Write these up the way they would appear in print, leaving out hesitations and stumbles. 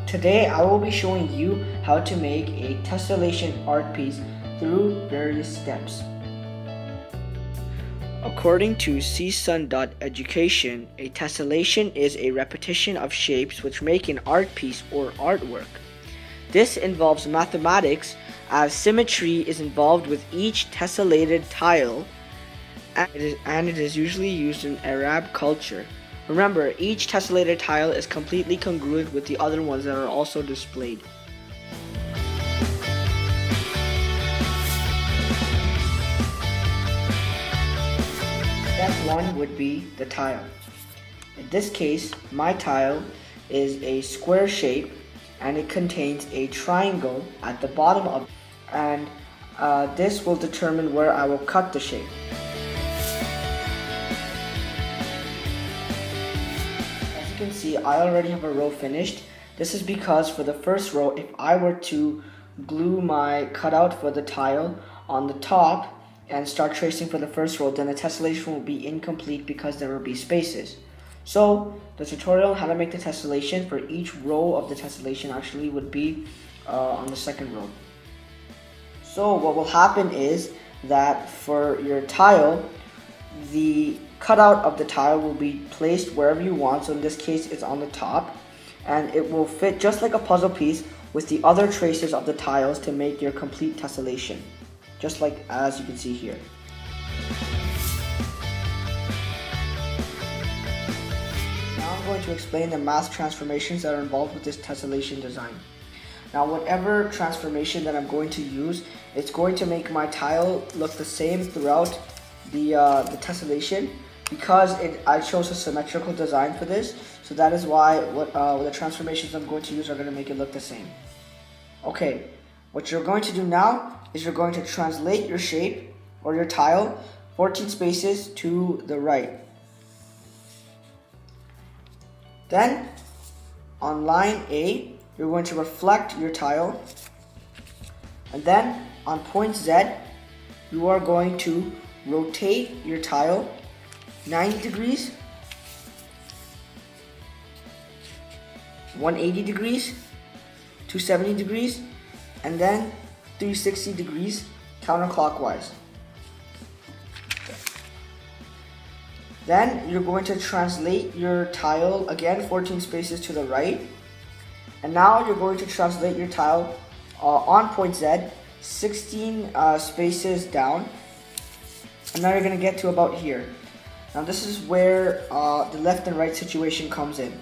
Today I will be showing you how to make a tessellation art piece through various steps. According to csun.education, a tessellation is a repetition of shapes which make an art piece or artwork. This involves mathematics as symmetry is involved with each tessellated tile and it is usually used in Arab culture. Remember, each tessellated tile is completely congruent with the other ones that are also displayed. Step 1 would be the tile. In this case, my tile is a square shape and it contains a triangle at the bottom of it, and this will determine where I will cut the shape. As you can see, I already have a row finished. This is because for the first row, if I were to glue my cutout for the tile on the top and start tracing for the first row, then the tessellation will be incomplete because there will be spaces. So the tutorial on how to make the tessellation for each row of the tessellation actually would be on the second row. So what will happen is that for your tile, the cutout of the tile will be placed wherever you want. So in this case, it's on the top, and it will fit just like a puzzle piece with the other traces of the tiles to make your complete tessellation, just like as you can see here. Now I'm going to explain the math transformations that are involved with this tessellation design. Now whatever transformation that I'm going to use, it's going to make my tile look the same throughout the tessellation, because I chose a symmetrical design for this. So that is why the transformations I'm going to use are going to make it look the same. Okay, what you're going to do now is you're going to translate your shape or your tile 14 spaces to the right. Then on line A, you're going to reflect your tile, and then on point Z, you are going to rotate your tile 90 degrees, 180 degrees, 270 degrees, and then 360 degrees counterclockwise. Then you're going to translate your tile again 14 spaces to the right, and now you're going to translate your tile on point Z 16 spaces down, and now you're going to get to about here. Now this is where the left and right situation comes in.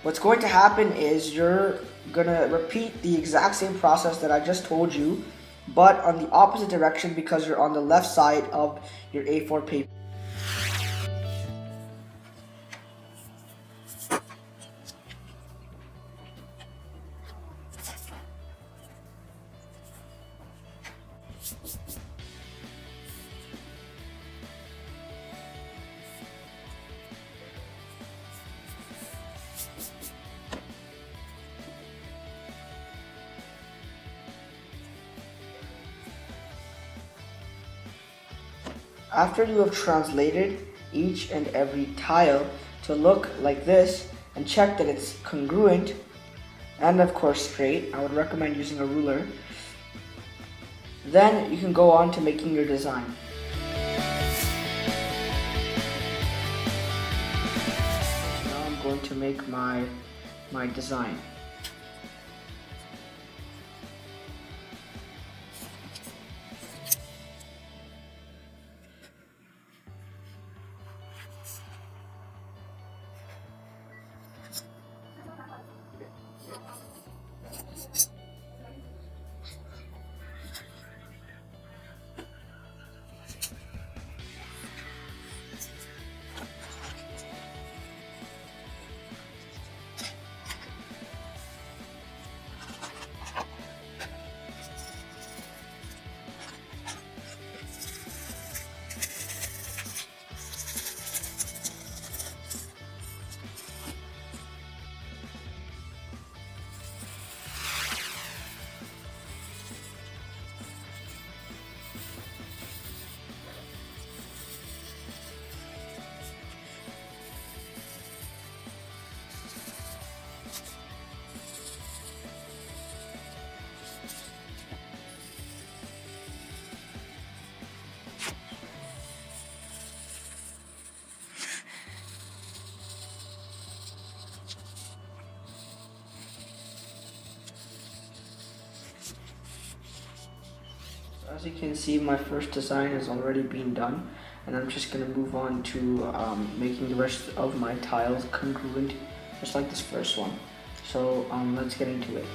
What's going to happen is you're going to repeat the exact same process that I just told you, but on the opposite direction because you're on the left side of your A4 paper. After you have translated each and every tile to look like this and check that it's congruent and of course straight, I would recommend using a ruler, then you can go on to making your design. Now I'm going to make my design. As you can see, my first design has already been done, and I'm just going to move on to making the rest of my tiles congruent, just like this first one. So let's get into it.